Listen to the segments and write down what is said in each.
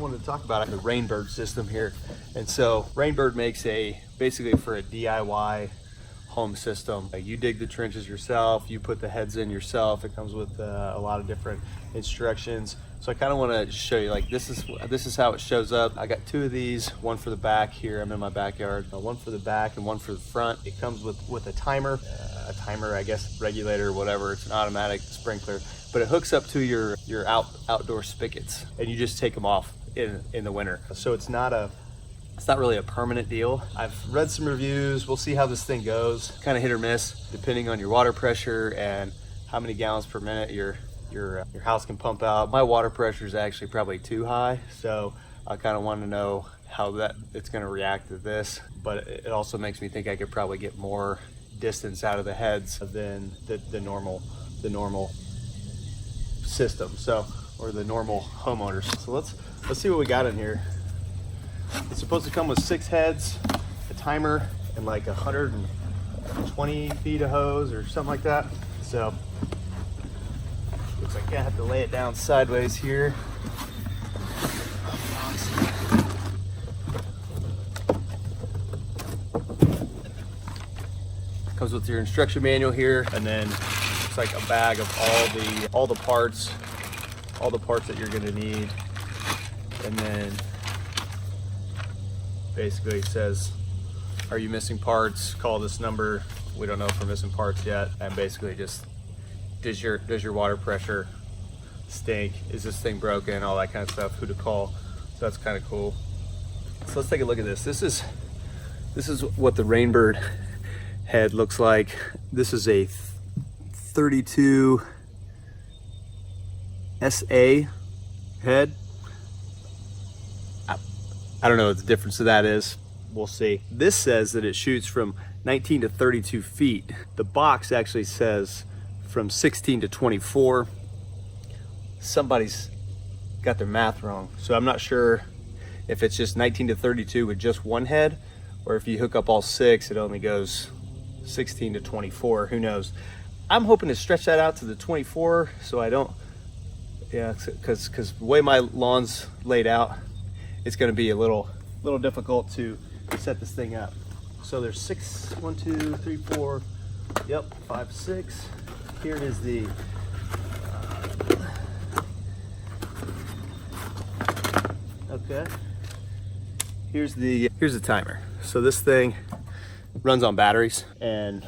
wanted to talk about the Rainbird system here. And so Rainbird makes basically for a DIY home system. You dig the trenches yourself, you put the heads in yourself. It comes with a lot of different instructions. So I kind of want to show you, like, this is how it shows up. I got 2 of these, one for the back here. I'm in my backyard. One for the back and one for the front. It comes with a timer, I guess, regulator or whatever. It's an automatic sprinkler, but it hooks up to your outdoor spigots, and you just take them off in the winter. So it's not really a permanent deal. I've read some reviews. We'll see how this thing goes. Kind of hit or miss, depending on your water pressure and how many gallons per minute your house can pump out. My water pressure is actually probably too high, so I kind of want to know how it's going to react to this. But it also makes me think I could probably get more distance out of the heads than the normal system, or the normal homeowners. So let's see what we got in here. It's supposed to come with 6 heads, a timer, and like 120 feet of hose or something like that. So looks like I have to lay it down sideways here. Comes with your instruction manual here, and then it's like a bag of all the parts that you're going to need, and then basically it says, are you missing parts? Call this number. We don't know if we're missing parts yet. And basically just, does your water pressure stink? Is this thing broken? All that kind of stuff, who to call. So that's kind of cool. So let's take a look at this. This is what the Rainbird head looks like. This is a 32 SA head. I don't know what the difference of that is. We'll see. This says that it shoots from 19 to 32 feet. The box actually says from 16 to 24. Somebody's got their math wrong. So I'm not sure if it's just 19 to 32 with just one head, or if you hook up all 6, it only goes 16 to 24. Who knows? I'm hoping to stretch that out to the 24, so I don't, because the way my lawn's laid out, it's going to be a little difficult to set this thing up. So there's 6, 1, 2, 3, 4, yep, 5, 6. Here is the okay. Here's the timer. So this thing runs on batteries, and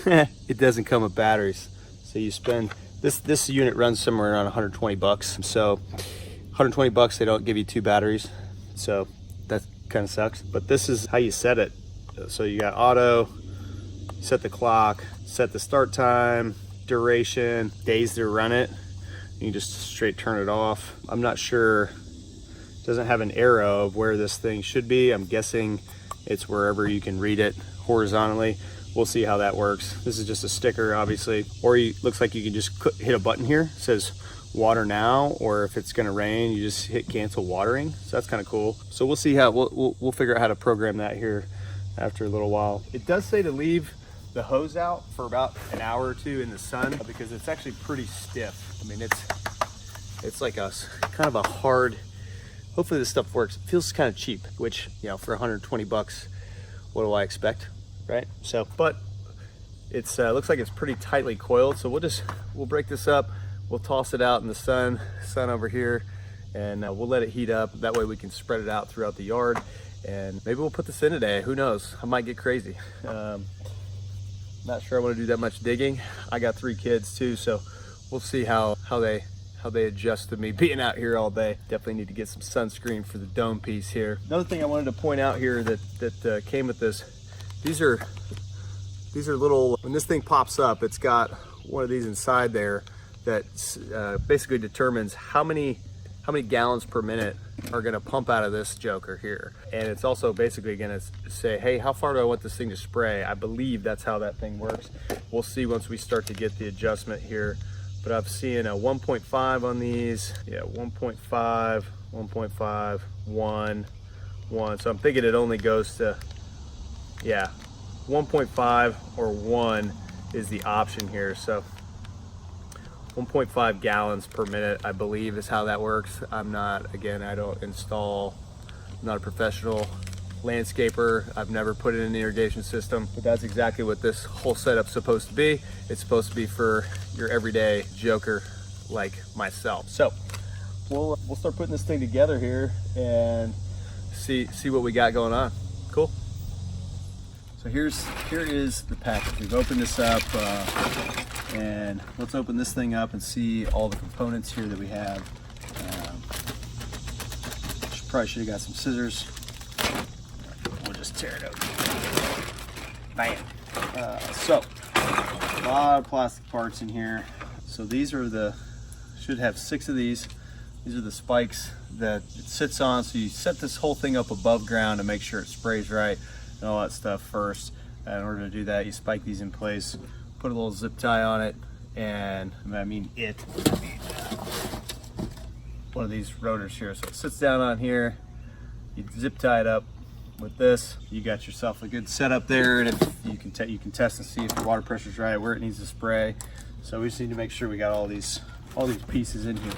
it doesn't come with batteries. So you spend this unit runs somewhere around 120 bucks. So 120 bucks, they don't give you 2 batteries. So that kind of sucks. But this is how you set it. So you got auto, set the clock, set the start time, duration, days to run it. You just straight turn it off. I'm not sure, it doesn't have an arrow of where this thing should be. I'm guessing it's wherever you can read it horizontally. We'll see how that works. This is just a sticker, obviously. Or looks like you can just hit a button here. It says water now, or if it's gonna rain, you just hit cancel watering. So that's kind of cool. So we'll see how, we'll figure out how to program that here after a little while. It does say to leave the hose out for about an hour or 2 in the sun, because it's actually pretty stiff. I mean, it's like a kind of a hard, hopefully this stuff works. It feels kind of cheap, which, you know, for 120 bucks, what do I expect, right? So, but it's looks like it's pretty tightly coiled. So we'll break this up. We'll toss it out in the sun over here, and we'll let it heat up. That way we can spread it out throughout the yard, and maybe we'll put this in today. Who knows? I might get crazy. Not sure I want to do that much digging. I got 3 kids too, so we'll see how they adjust to me being out here all day. Definitely need to get some sunscreen for the dome piece here. Another thing I wanted to point out here that came with this, these are little, when this thing pops up, it's got one of these inside there that basically determines how many gallons per minute are gonna pump out of this joker here. And it's also basically gonna say, hey, how far do I want this thing to spray? I believe that's how that thing works. We'll see once we start to get the adjustment here. But I've seen a 1.5 on these. Yeah, 1.5, 1.5, 1. So I'm thinking it only goes to, yeah, 1.5 or 1 is the option here. So 1.5 gallons per minute, I believe, is how that works. I'm not, again, I don't install, I'm not a professional landscaper. I've never put in an irrigation system, but that's exactly what this whole setup's supposed to be. It's supposed to be for your everyday joker like myself. So we'll start putting this thing together here and see what we got going on. Cool. So here is the package. We've opened this up, and let's open this thing up and see all the components here that we have. Probably should have got some scissors. We'll just tear it open. Bam. So a lot of plastic parts in here. So these are should have 6 of these. These are the spikes that it sits on. So you set this whole thing up above ground to make sure it sprays right and all that stuff first. In order to do that, you spike these in place, put a little zip tie on it, and one of these rotors here. So it sits down on here, you zip tie it up with this. You got yourself a good setup there, and if you can test and see if the water pressure's right, where it needs to spray. So we just need to make sure we got all these pieces in here.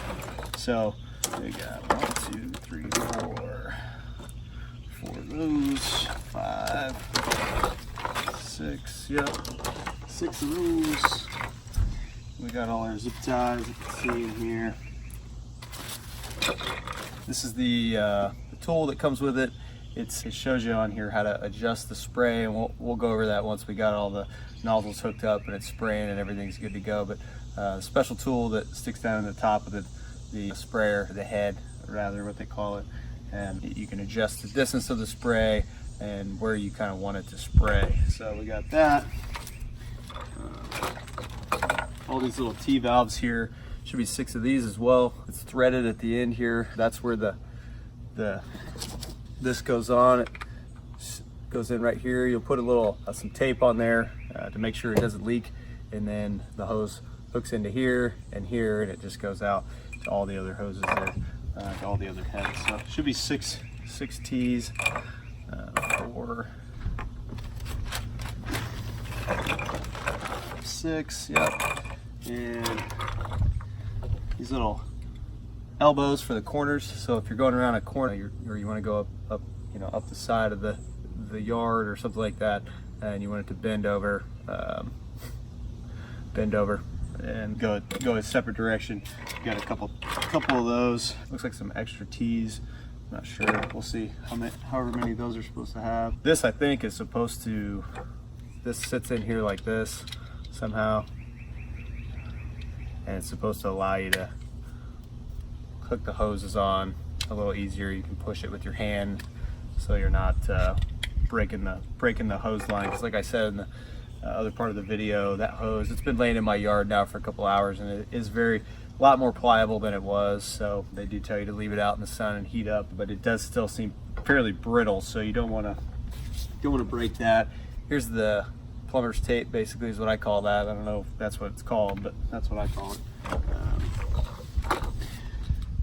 So we got 1, 2, 3, 4 of those, 5, 6, yep, 6 of those. We got all our zip ties, you can see in here. This is the tool that comes with it. It shows you on here how to adjust the spray, and we'll go over that once we got all the nozzles hooked up and it's spraying and everything's good to go. But a special tool that sticks down in the top of the sprayer, the head, rather, what they call it, and you can adjust the distance of the spray and where you kind of want it to spray. So we got that. All these little T valves here. Should be 6 of these as well. It's threaded at the end here. That's where this goes on. It goes in right here. You'll put a little some tape on there to make sure it doesn't leak, and then the hose hooks into here, and it just goes out to all the other hoses there, to all the other heads. So it should be six T's, 4, 6, yep. And these little elbows for the corners. So if you're going around a corner, or you want to go up the side of the yard or something like that, and you want it to bend over and go a separate direction. You got a couple of those. Looks like some extra T's. I'm not sure. We'll see however many of those are supposed to have. This, I think, is supposed to. This sits in here like this somehow, and it's supposed to allow you to hook the hoses on a little easier. You can push it with your hand, so you're not breaking the hose line. Because like I said in the other part of the video, that hose, it's been laying in my yard now for a couple hours, and it is a lot more pliable than it was. So they do tell you to leave it out in the sun and heat up, but it does still seem fairly brittle, so you don't want to break that. Here's the plumber's tape, basically, is what I call that. I don't know if that's what it's called, but that's what I call it.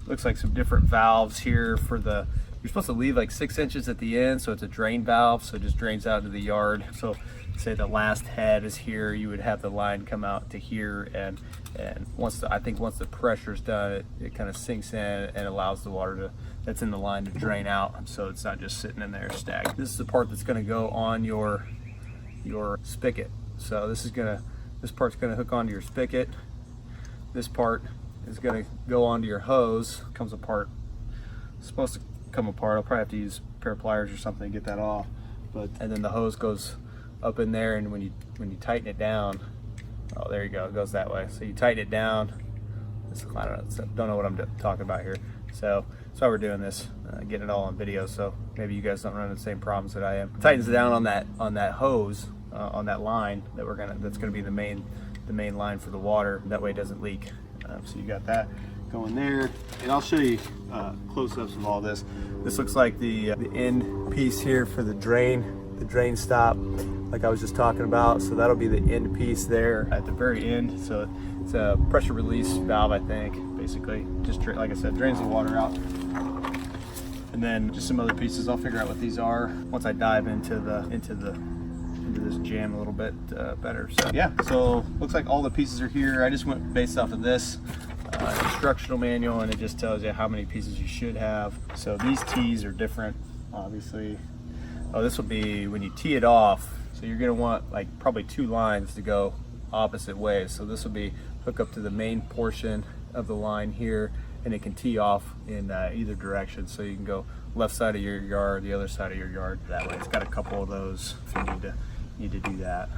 Looks like some different valves here for you're supposed to leave like 6 inches at the end, so it's a drain valve, so it just drains out into the yard. So say the last head is here, you would have the line come out to here, and once the pressure's done, it kind of sinks in and allows the water that's in the line to drain out, so it's not just sitting in there stagnant. This is the part that's going to go on your spigot. So this part's going to hook onto your spigot. This part is going to go onto your hose. Comes apart. It's supposed to come apart. I'll probably have to use a pair of pliers or something to get that off. And then the hose goes up in there, and when you tighten it down, oh, there you go. It goes that way. So you tighten it down. I don't know what I'm talking about here. So that's why we're doing this, getting it all on video. So maybe you guys don't run into the same problems that I am. Tightens it down on that hose, on that line that's gonna be the main line for the water. That way it doesn't leak. So you got that going there, and I'll show you close-ups of all this. This looks like the end piece here for the drain stop, like I was just talking about. So that'll be the end piece there at the very end. So it's a pressure release valve, I think, basically. Just like I said, drains the water out. And then just some other pieces. I'll figure out what these are once I dive into the into this jam a little bit better. So yeah, so looks like all the pieces are here. I just went based off of this instructional manual, and it just tells you how many pieces you should have. So these tees are different, obviously. Oh, this will be when you tee it off. So you're gonna want like probably 2 lines to go opposite ways. So this will be hook up to the main portion of the line here, and it can tee off in either direction. So you can go left side of your yard, the other side of your yard that way. It's got a couple of those if you need to do that.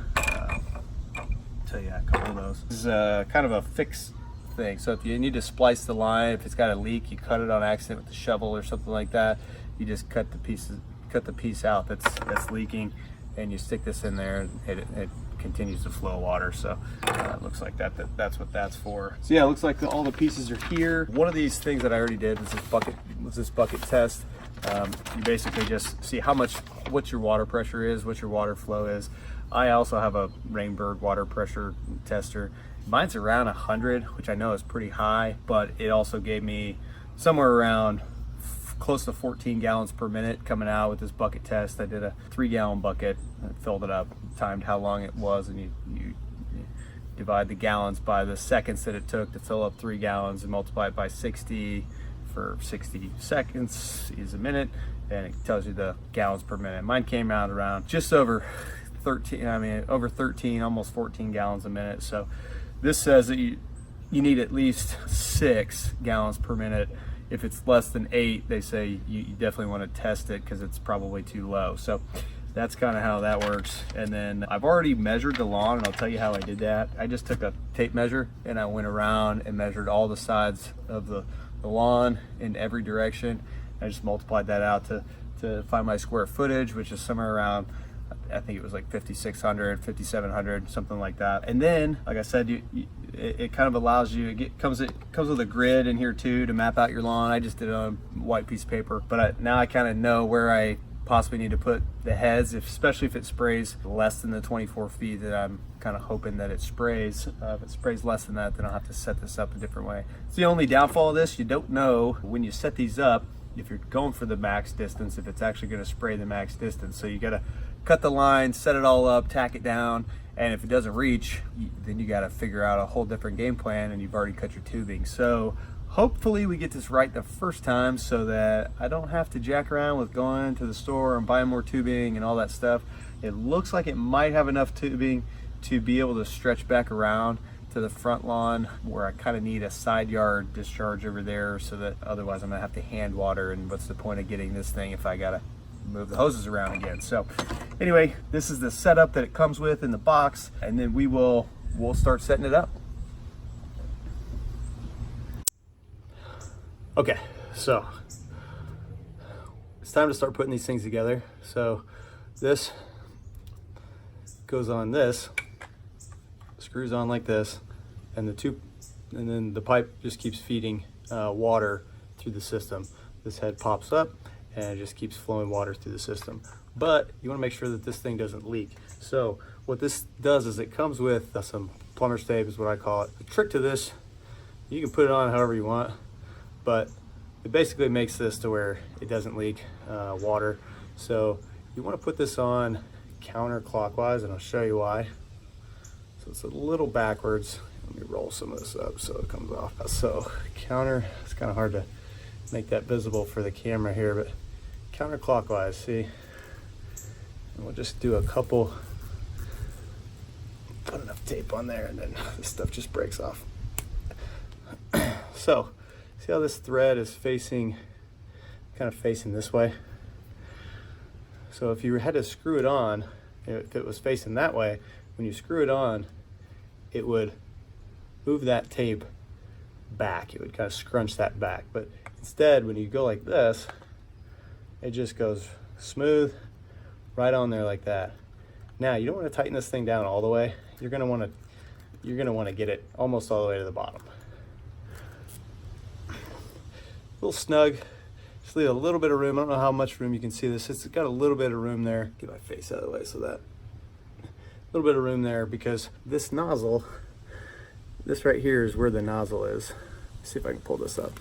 Tell you a couple of those. This is kind of a fixed thing. So if you need to splice the line, if it's got a leak, you cut it on accident with the shovel or something like that. You just cut the piece out that's leaking, and you stick this in there, and it continues to flow water. So it looks like that's what that's for. So yeah, it looks like all the pieces are here. One of these things that I already did was this bucket test. You basically just see what your water pressure is, what your water flow is. I also have a Rainbird water pressure tester. Mine's around 100, which I know is pretty high, but it also gave me somewhere around close to 14 gallons per minute coming out with this bucket test. I did a 3-gallon bucket and filled it up, timed how long it was, and you divide the gallons by the seconds that it took to fill up 3 gallons and multiply it by 60 for 60 seconds is a minute, and it tells you the gallons per minute. Mine came out around just over 13, over 13, almost 14 gallons a minute. So this says that you need at least 6 gallons per minute. If it's less than 8, they say you definitely want to test it because it's probably too low. So that's kind of how that works. And then I've already measured the lawn, and I'll tell you how I did that. I just took a tape measure and I went around and measured all the sides of the lawn in every direction. I just multiplied that out to find my square footage, which is somewhere around, I think it was like 5,600, 5,700, something like that. And then, like I said, it kind of allows you, it comes with a grid in here too to map out your lawn. I just did it on a white piece of paper, but now I kind of know where I possibly need to put the heads, especially if it sprays less than the 24 feet that I'm kind of hoping that it sprays. If it sprays less than that, then I'll have to set this up a different way. It's the only downfall of this. You don't know when you set these up if you're going for the max distance, if it's actually going to spray the max distance. So you got to cut the line, set it all up, tack it down, and if it doesn't reach, then you got to figure out a whole different game plan, and you've already cut your tubing. So hopefully we get this right the first time so that I don't have to jack around with going to the store and buying more tubing and all that stuff. It looks like it might have enough tubing to be able to stretch back around to the front lawn, where I kind of need a side yard discharge over there, so that otherwise I'm gonna have to hand water, and what's the point of getting this thing if I gotta move the hoses around again. So anyway, this is the setup that it comes with in the box, and then we'll start setting it up. Okay, so it's time to start putting these things together. So this goes on this, screws on like this, and then the pipe just keeps feeding water through the system. This head pops up and it just keeps flowing water through the system. But you want to make sure that this thing doesn't leak. So what this does is it comes with some plumber's tape, is what I call it. The trick to this, you can put it on however you want, but it basically makes this to where it doesn't leak water. So you want to put this on counterclockwise, and I'll show you why. So it's a little backwards. Let me roll some of this up so it comes off. So counter, it's kind of hard to make that visible for the camera here, but counterclockwise, see? And we'll just do a couple, put enough tape on there, and then this stuff just breaks off. So, see how this thread is facing, kind of facing this way? So if you had to screw it on, if it was facing that way, when you screw it on, it would move that tape back. It would kind of scrunch that back. But instead, when you go like this, it just goes smooth right on there like that. Now, you don't want to tighten this thing down all the way. You're going to want to get it almost all the way to the bottom. A little snug. Just leave a little bit of room. I don't know how much room you can see this. It's got a little bit of room there. Get my face out of the way so that. A little bit of room there, because this nozzle, this right here is where the nozzle is. Let's see if I can pull this up.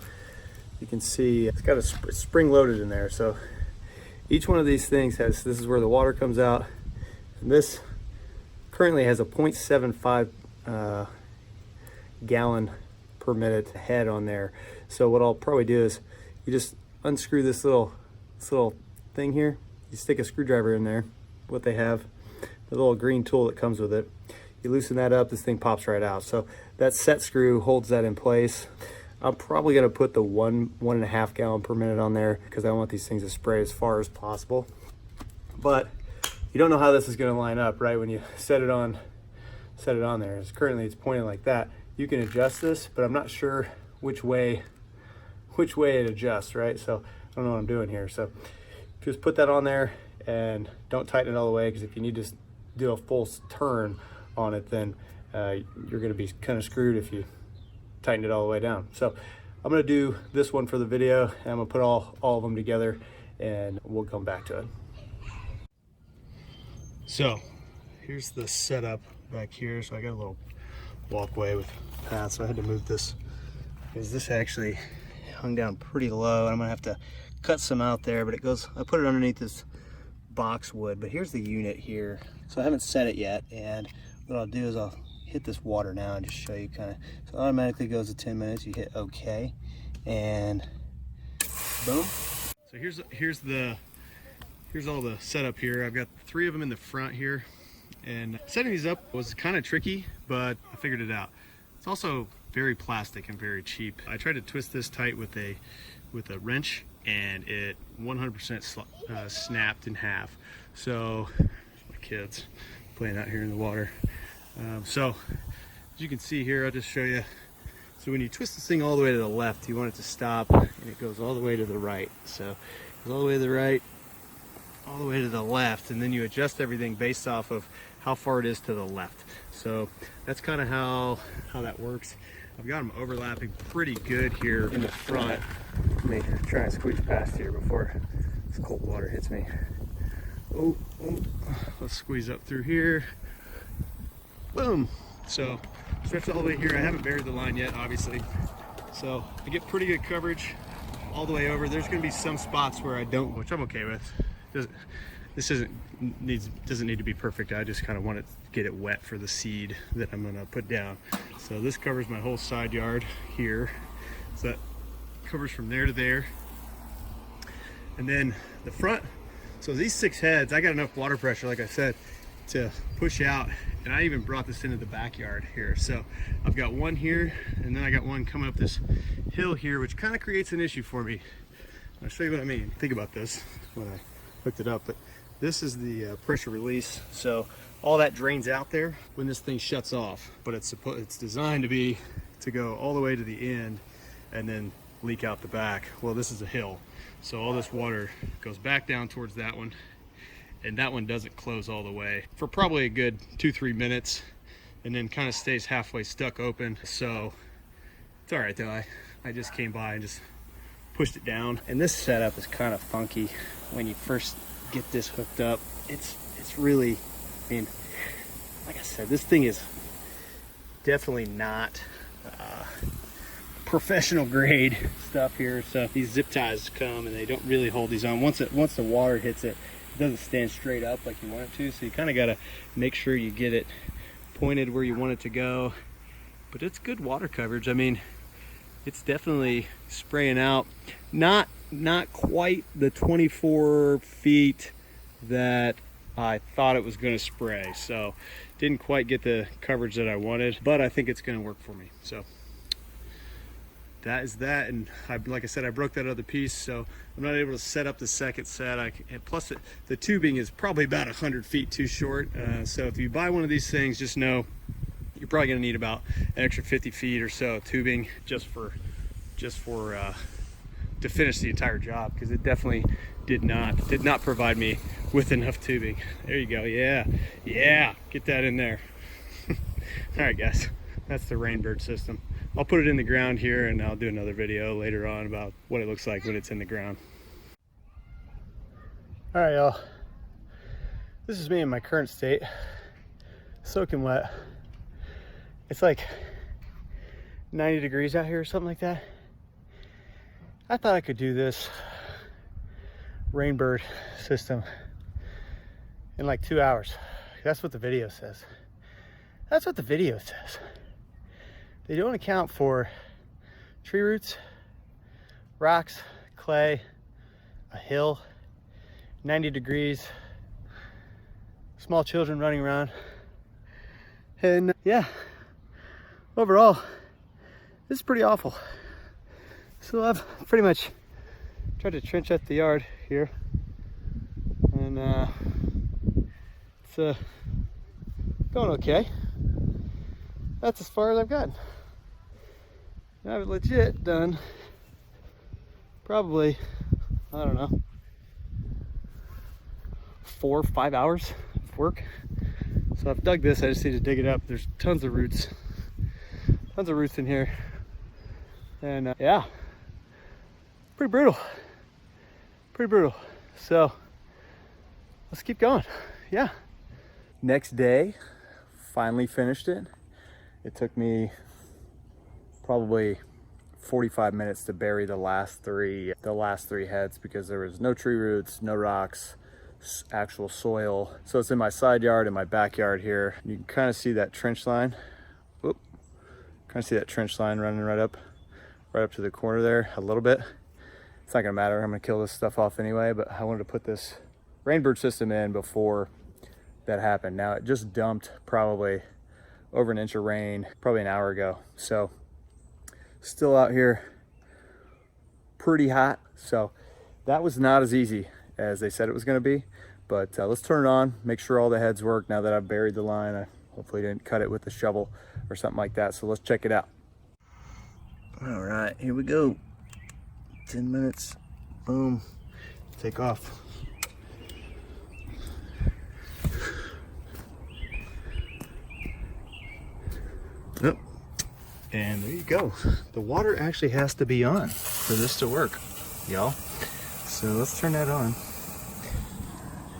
You can see it's got a spring loaded in there. So each one of these things has, this is where the water comes out, And this currently has a 0.75 gallon per minute head on there. So what I'll probably do is you just unscrew this little thing here. You stick a screwdriver in there, what they have, the little green tool that comes with it. You loosen that up, this thing pops right out. So that set screw holds that in place. I'm probably gonna put the 1.5 gallon per minute on there because I want these things to spray as far as possible. But you don't know how this is gonna line up, right? When you set it on there. Currently it's pointing like that. You can adjust this, but I'm not sure which way it adjusts, right? So I don't know what I'm doing here. So just put that on there and don't tighten it all the way, because if you need to do a full turn on it, then you're going to be kind of screwed if you tighten it all the way down. So I'm going to do this one for the video, and I'm going to put all of them together and we'll come back to it. So here's the setup back here. So I got a little walkway with paths, so I had to move this because this actually hung down pretty low, and I'm gonna have to cut some out there, but it goes, I put it underneath this boxwood. But here's the unit here. So I haven't set it yet, and what I'll do is I'll hit this water now and just show you kind of, so it automatically goes to 10 minutes. You hit OK, and boom. So here's all the setup here. I've got 3 of them in the front here, and setting these up was kind of tricky, but I figured it out. It's also very plastic and very cheap. I tried to twist this tight with a wrench, and it 100% snapped in half. So my kids playing out here in the water. So as you can see here, I'll just show you. So when you twist this thing all the way to the left, you want it to stop, and it goes all the way to the right. So it goes all the way to the right, all the way to the left, and then you adjust everything based off of how far it is to the left. So that's kind of how that works. I've got them overlapping pretty good here in the front. Let me try and squeeze past here before this cold water hits me. Oh, let's squeeze up through here. Boom. So stretch all the way here. I haven't buried the line yet, obviously. So I get pretty good coverage all the way over. There's going to be some spots where I don't, which I'm okay with. This doesn't need to be perfect. I just kind of want to get it wet for the seed that I'm going to put down. So this covers my whole side yard here. So that covers from there to there. And then the front, so these 6 heads, I got enough water pressure, like I said, to push out. And I even brought this into the backyard here. So I've got one here, and then I got one coming up this hill here, which kind of creates an issue for me. I'll show you what I mean. Think about this when I hooked it up, but this is the pressure release. So all that drains out there when this thing shuts off, but it's designed to go all the way to the end and then leak out the back. Well, this is a hill, so all this water goes back down towards that one, and that one doesn't close all the way for probably a good 2-3 minutes, and then kind of stays halfway stuck open. So it's all right though. I just came by and just pushed it down. And this setup is kind of funky when you first get this hooked up. It's really, I mean, like I said, this thing is definitely not professional grade stuff here. So these zip ties come and they don't really hold these on. Once the water hits it, it doesn't stand straight up like you want it to. So you kind of got to make sure you get it pointed where you want it to go. But it's good water coverage. I mean, it's definitely spraying out. Not quite the 24 feet that I thought it was going to spray. So didn't quite get the coverage that I wanted, but I think it's going to work for me. So that is that. And like I said, I broke that other piece, so I'm not able to set up the second set. And plus the tubing is probably about 100 feet too short. So if you buy one of these things, just know you're probably going to need about an extra 50 feet or so of tubing just for to finish the entire job, because it definitely did not provide me with enough tubing. There you go. Yeah, get that in there. All right guys, that's the Rainbird system. I'll put it in the ground here, and I'll do another video later on about what it looks like when it's in the ground. All right y'all, this is me in my current state, soaking wet. It's like 90 degrees out here or something like that. I thought I could do this Rainbird system in like 2 hours. That's what the video says. That's what the video says. They don't account for tree roots, rocks, clay, a hill, 90 degrees, small children running around. And yeah, overall, this is pretty awful. So I've pretty much tried to trench out the yard here. And it's going okay. That's as far as I've gotten. And I've legit done probably, I don't know, 4 or 5 hours of work. So I've dug this, I just need to dig it up. There's tons of roots in here. And yeah, pretty brutal. So let's keep going. Yeah. Next day, finally finished it. It took me probably 45 minutes to bury the last three heads because there was no tree roots, no rocks, actual soil. So it's in my side yard and my backyard here. You can kind of see that trench line. Whoop. Kind of see that trench line running right up to the corner there a little bit. It's not gonna matter. I'm gonna kill this stuff off anyway, but I wanted to put this Rainbird system in before that happened. Now it just dumped probably over an inch of rain probably an hour ago. So still out here pretty hot. So that was not as easy as they said it was going to be, but let's turn it on, make sure all the heads work. Now that I've buried the line, I hopefully didn't cut it with a shovel or something like that. So let's check it out. All right, here we go. 10 minutes, boom, take off. Yep. And there you go. The water actually has to be on for this to work, y'all. So let's turn that on.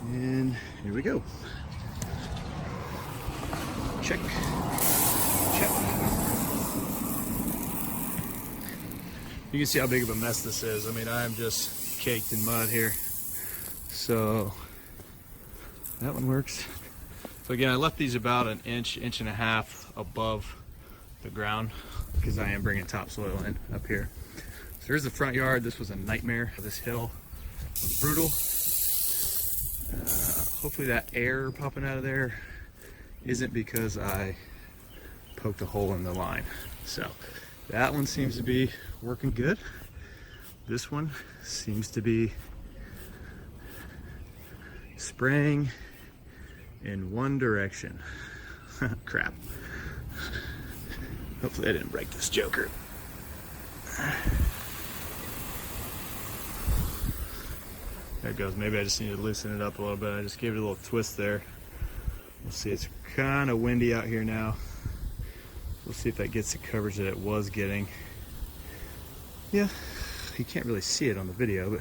And here we go. Check. You can see how big of a mess this is. I mean, I'm just caked in mud here. So that one works. So again, I left these about an inch and a half above the ground because I am bringing topsoil in up here. So here's the front yard. This was a nightmare. This hill was brutal. Hopefully that air popping out of there isn't because I poked a hole in the line. So that one seems to be working good. This one seems to be spraying in one direction. Crap. Hopefully I didn't break this joker. There it goes. Maybe I just need to loosen it up a little bit. I just gave it a little twist there. We'll see. It's kind of windy out here now. We'll see if that gets the coverage that it was getting. Yeah, you can't really see it on the video, but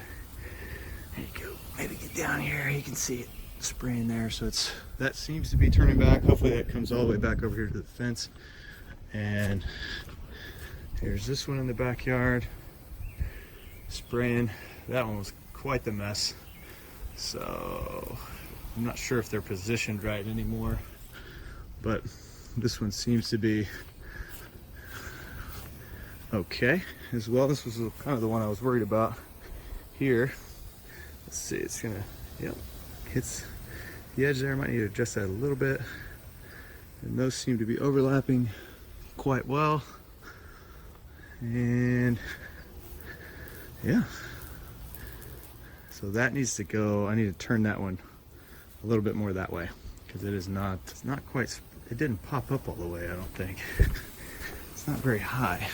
there you go. Maybe get down here. You can see it spraying there. So that seems to be turning back. Hopefully that comes all the way back over here to the fence. And here's this one in the backyard spraying. That one was quite the mess. So I'm not sure if they're positioned right anymore, but this one seems to be okay as well. This was kind of the one I was worried about here. Let's see, it's gonna, yep, hits the edge there. Might need to adjust that a little bit. And those seem to be overlapping quite well. And yeah, so that needs to go. I need to turn that one a little bit more that way because it's not quite, it didn't pop up all the way, I don't think. It's not very high.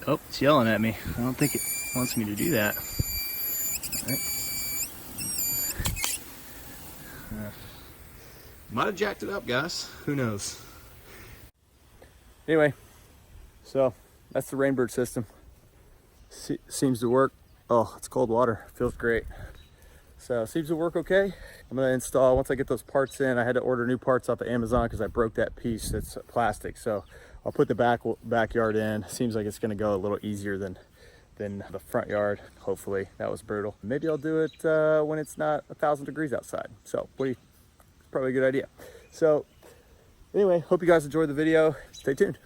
Oh, it's yelling at me. I don't think it wants me to do that. All right. Might have jacked it up, guys. Who knows? Anyway, so that's the Rainbird system. Seems to work. Oh, it's cold water. Feels great. So it seems to work okay. I'm gonna install, once I get those parts in, I had to order new parts off of Amazon because I broke that piece that's plastic. So I'll put the backyard in. Seems like it's gonna go a little easier than than the front yard. Hopefully. That was brutal. Maybe I'll do it when it's not 1,000 degrees outside. So probably a good idea. So anyway, hope you guys enjoyed the video. Stay tuned.